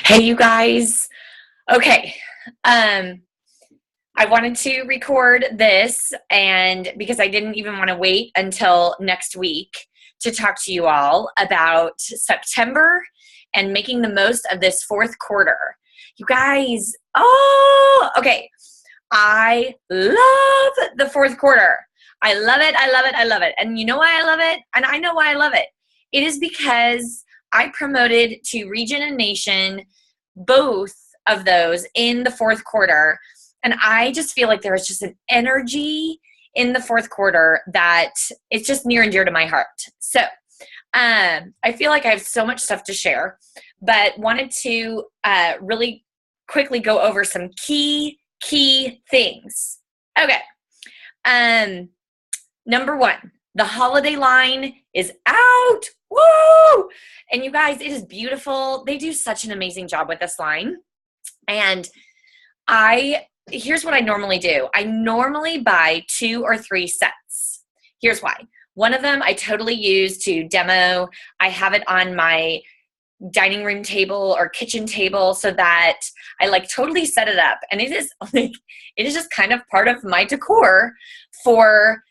Hey, you guys. Okay. Um, I wanted to record this and because I didn't even want to wait until next week to talk to you all about September and making the most of this fourth quarter. You guys, okay. I love the fourth quarter. I love it. I love it. I love it. And you know why I love it? And I know why I love it. It is because I promoted to region and nation, both of those in the fourth quarter. And I just feel like there is just an energy in the fourth quarter that it's just near and dear to my heart. So I feel like I have so much stuff to share, but wanted to really quickly go over some key things. Okay. Number one, the holiday line is out. Woo! And you guys, it is beautiful. They do such an amazing job with this line. And here's what I normally do. I normally buy 2 or 3 sets. Here's why. One of them I totally use to demo. I have it on my dining room table or kitchen table so that I like totally set it up. And it is just kind of part of my decor for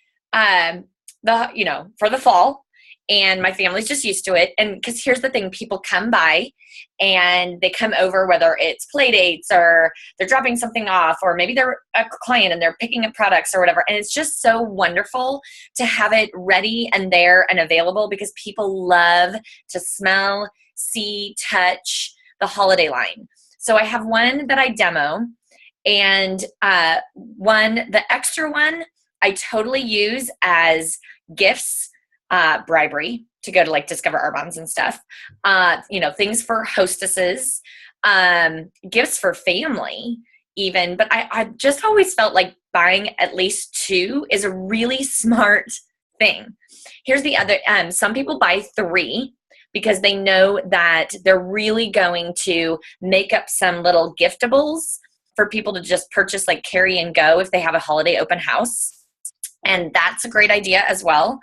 for the fall. And my family's just used to it. And because here's the thing, people come by and they come over, whether it's play dates or they're dropping something off, or maybe they're a client and they're picking up products or whatever. And it's just so wonderful to have it ready and there and available because people love to smell, see, touch the holiday line. So I have one that I demo, and the extra one I totally use as gifts, bribery to go to like Discover Arbonne's and stuff, things for hostesses, gifts for family even. But I just always felt like buying at least 2 is a really smart thing. Here's the other, some people buy 3 because they know that they're really going to make up some little giftables for people to just purchase, like carry and go if they have a holiday open house. And that's a great idea as well.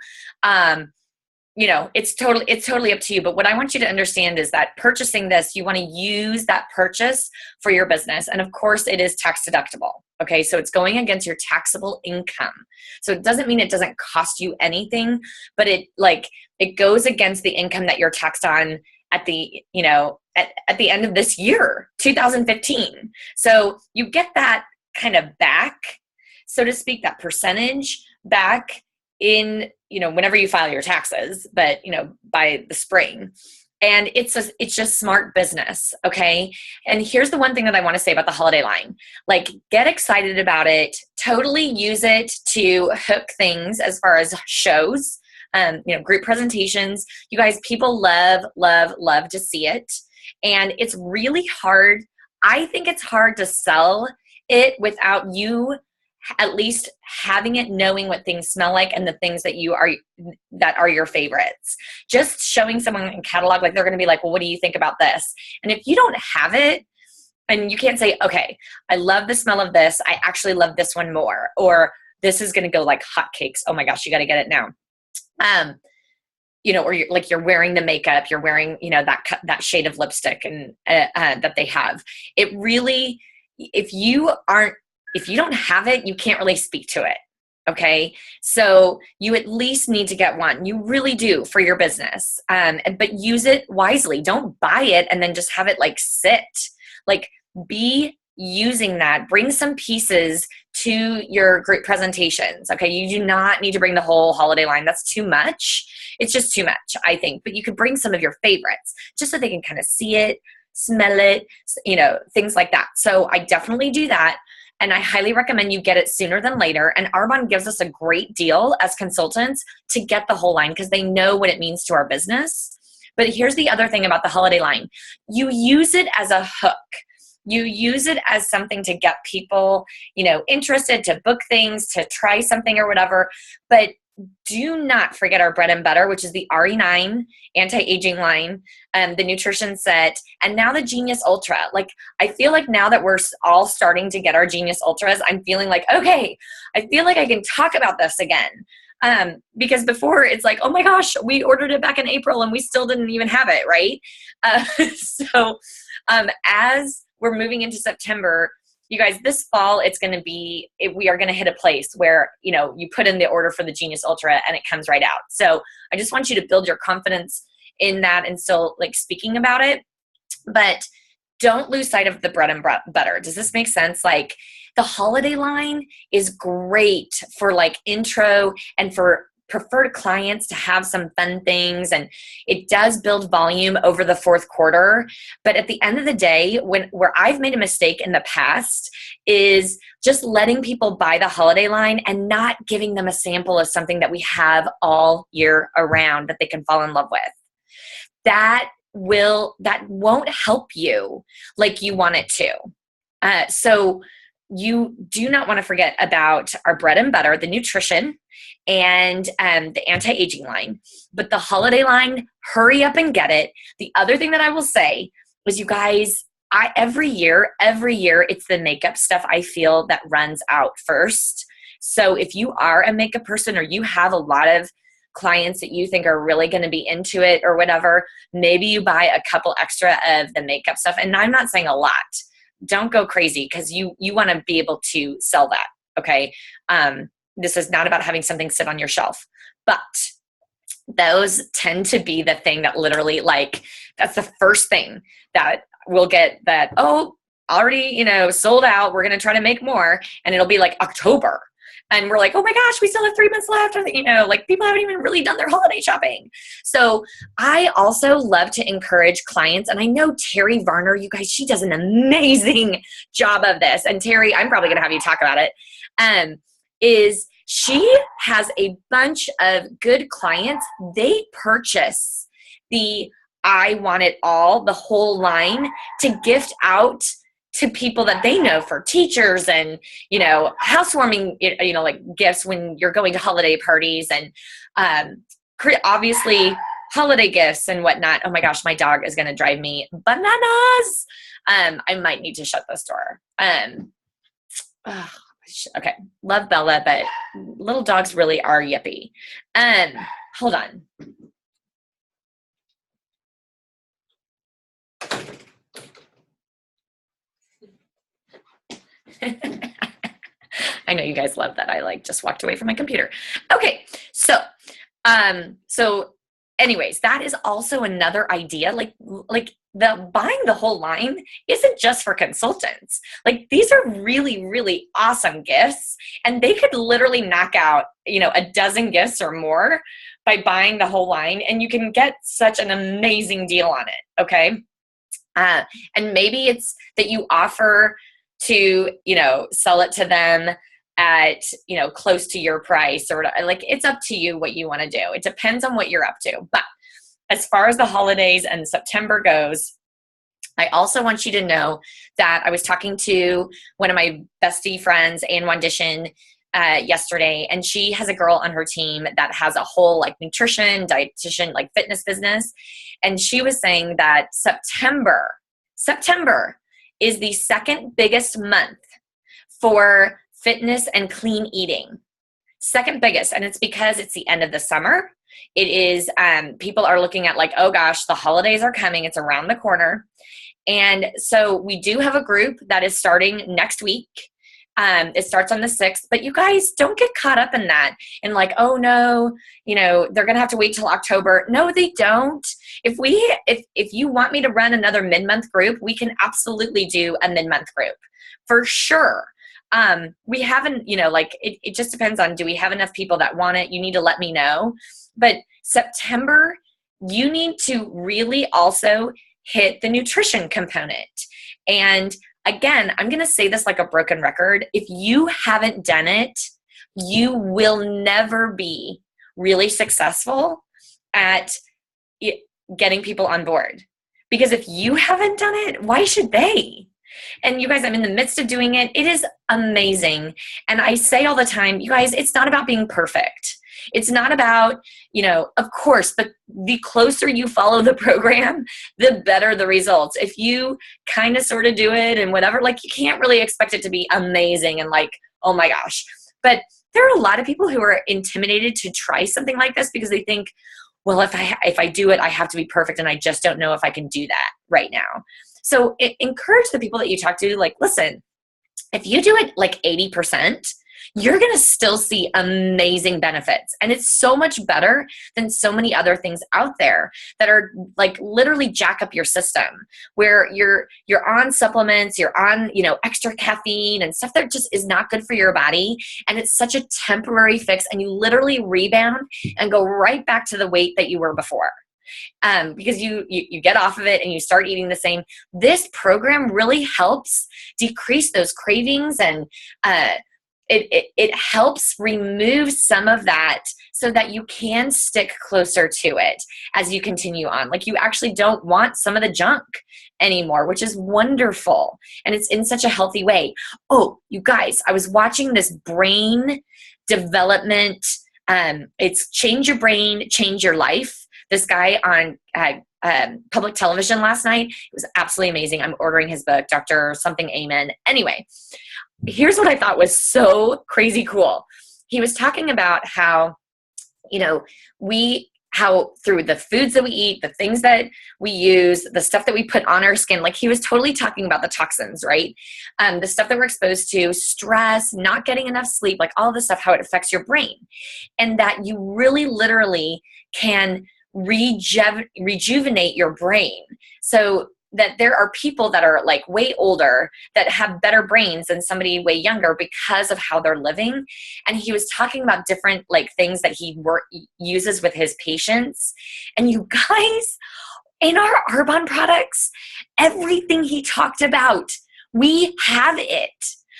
It's totally up to you. But what I want you to understand is that purchasing this, you want to use that purchase for your business. And of course it is tax deductible. Okay. So it's going against your taxable income. So it doesn't mean it doesn't cost you anything, but it goes against the income that you're taxed on at the end of this year, 2015. So you get that kind of back, so to speak, that percentage back in, whenever you file your taxes, but, by the spring. And it's just smart business. Okay. And here's the one thing that I want to say about the holiday line, like get excited about it, totally use it to hook things as far as shows, group presentations. You guys, people love to see it. And it's really hard. I think it's hard to sell it without you at least having it, knowing what things smell like and the things that are your favorites. Just showing someone in catalog, like they're going to be like, well, what do you think about this? And if you don't have it and you can't say, okay, I love the smell of this, I actually love this one more, or this is going to go like hotcakes. Oh my gosh, you got to get it now. Or you're wearing the makeup, you're wearing, that shade of lipstick and that they have. It really, if you don't have it, you can't really speak to it. Okay. So you at least need to get one. You really do for your business. But use it wisely. Don't buy it and then just have it like sit. Like be using that. Bring some pieces to your group presentations. Okay. You do not need to bring the whole holiday line. That's too much. It's just too much, I think. But you could bring some of your favorites just so they can kind of see it, smell it, things like that. So I definitely do that. And I highly recommend you get it sooner than later. And Arbonne gives us a great deal as consultants to get the whole line because they know what it means to our business. But here's the other thing about the holiday line. You use it as a hook. You use it as something to get people, interested, to book things, to try something or whatever. But do not forget our bread and butter, which is the RE9 anti-aging line, the nutrition set, and now the Genius Ultra. Like, I feel like now that we're all starting to get our Genius Ultras, I'm feeling like, okay, I feel like I can talk about this again. Because before it's like, oh my gosh, we ordered it back in April and we still didn't even have it, right? So As we're moving into September, you guys, this fall, we are going to hit a place where, you put in the order for the Genius Ultra and it comes right out. So I just want you to build your confidence in that and still like speaking about it, but don't lose sight of the bread and butter. Does this make sense? Like the holiday line is great for like intro and for preferred clients to have some fun things, and it does build volume over the fourth quarter. But at the end of the day, where I've made a mistake in the past is just letting people buy the holiday line and not giving them a sample of something that we have all year around that they can fall in love with. That won't help you like you want it to. So you do not want to forget about our bread and butter, the nutrition, and the anti-aging line. But the holiday line, hurry up and get it. The other thing that I will say is, you guys, every year, it's the makeup stuff I feel that runs out first. So if you are a makeup person or you have a lot of clients that you think are really going to be into it or whatever, maybe you buy a couple extra of the makeup stuff. And I'm not saying a lot. Don't go crazy, because you want to be able to sell that, okay? This is not about having something sit on your shelf. But those tend to be the thing that literally, like, that's the first thing that we'll get that, oh, already, sold out. We're going to try to make more. And it'll be like October. And we're like, oh my gosh, we still have 3 months left. Or, like people haven't even really done their holiday shopping. So I also love to encourage clients. And I know Terry Varner, you guys, she does an amazing job of this. And Terry, I'm probably going to have you talk about it. Is she has a bunch of good clients. They purchase the I Want It All, the whole line, to gift out to people that they know, for teachers and, housewarming, like gifts when you're going to holiday parties, and obviously holiday gifts and whatnot. Oh my gosh, my dog is going to drive me bananas. I might need to shut this door. Okay. Love Bella, but little dogs really are yippy. Hold on. I know you guys love that. I just walked away from my computer. Okay. So anyways, that is also another idea. Like the buying the whole line isn't just for consultants. Like these are really, really awesome gifts, and they could literally knock out, a dozen gifts or more by buying the whole line, and you can get such an amazing deal on it. Okay. And maybe it's that you offer to, sell it to them at, close to your price, or like, it's up to you what you want to do. It depends on what you're up to. But as far as the holidays and September goes, I also want you to know that I was talking to one of my bestie friends, Ann Wandishin, yesterday, and she has a girl on her team that has a whole like nutrition, dietitian, like fitness business. And she was saying that September is the second biggest month for fitness and clean eating. Second biggest. And it's because it's the end of the summer. It is, people are looking at like, oh gosh, the holidays are coming. It's around the corner. And so we do have a group that is starting next week. It starts on the 6th, but you guys don't get caught up in that and like, oh no, they're going to have to wait till October. No, they don't. If you want me to run another mid-month group, we can absolutely do a mid-month group for sure. We haven't, it just depends on, do we have enough people that want it? You need to let me know. But September, you need to really also hit the nutrition component. And again, I'm going to say this like a broken record. If you haven't done it, you will never be really successful at getting people on board. Because if you haven't done it, why should they? And you guys, I'm in the midst of doing it. It is amazing. And I say all the time, you guys, it's not about being perfect. It's not about, of course, the closer you follow the program, the better the results. If you kind of sort of do it and whatever, like you can't really expect it to be amazing and like, oh my gosh. But there are a lot of people who are intimidated to try something like this because they think, well, if I do it, I have to be perfect. And I just don't know if I can do that right now. So encourage the people that you talk to, like, listen, if you do it like 80%, you're going to still see amazing benefits. And it's so much better than so many other things out there that are like literally jack up your system, where you're on supplements, you're on, extra caffeine and stuff that just is not good for your body. And it's such a temporary fix, and you literally rebound and go right back to the weight that you were before. Because you get off of it and you start eating the same. This program really helps decrease those cravings, and it helps remove some of that so that you can stick closer to it as you continue on. Like, you actually don't want some of the junk anymore, which is wonderful. And it's in such a healthy way. Oh, you guys, I was watching this brain development. It's Change Your Brain, Change Your Life. This guy on public television last night. It was absolutely amazing. I'm ordering his book, Dr. Something Amen. Anyway, here's what I thought was so crazy cool. He was talking about how, how through the foods that we eat, the things that we use, the stuff that we put on our skin, like he was totally talking about the toxins, right? The stuff that we're exposed to, stress, not getting enough sleep, like all this stuff, how it affects your brain. And that you really literally can rejuvenate your brain. So that there are people that are like way older that have better brains than somebody way younger because of how they're living. And he was talking about different like things that he uses with his patients. And you guys, in our Arbonne products, everything he talked about, we have it.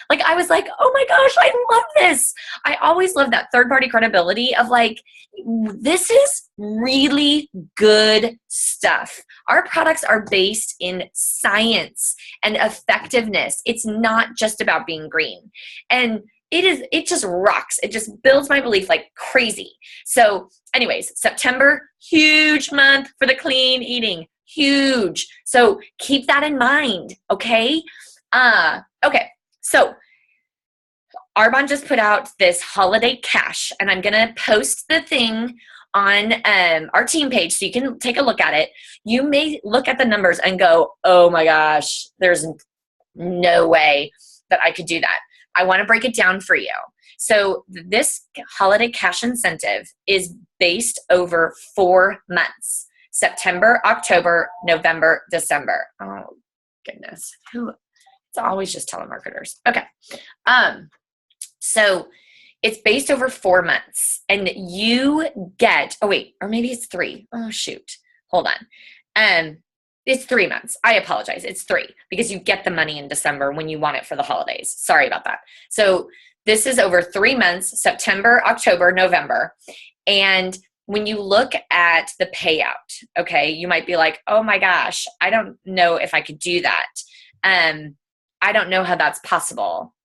Like, I was like, oh my gosh, I love this. I always love that third-party credibility of like, this is really good stuff. Our products are based in science and effectiveness. It's not just about being green. And it just rocks. It just builds my belief like crazy. So anyways, September, huge month for the clean eating. Huge. So keep that in mind, okay? Okay. So Arbonne just put out this holiday cash, and I'm going to post the thing on our team page so you can take a look at it. You may look at the numbers and go, oh my gosh, there's no way that I could do that. I want to break it down for you. So this holiday cash incentive is based over 4 months: September, October, November, December. Oh goodness. It's always just telemarketers. Okay. So it's based over 4 months, and you get, or maybe it's 3. Oh shoot. Hold on. It's 3 months. I apologize. It's 3 because you get the money in December when you want it for the holidays. Sorry about that. So this is over 3 months: September, October, November. And when you look at the payout, okay, you might be like, oh my gosh, I don't know if I could do that. I don't know how that's possible.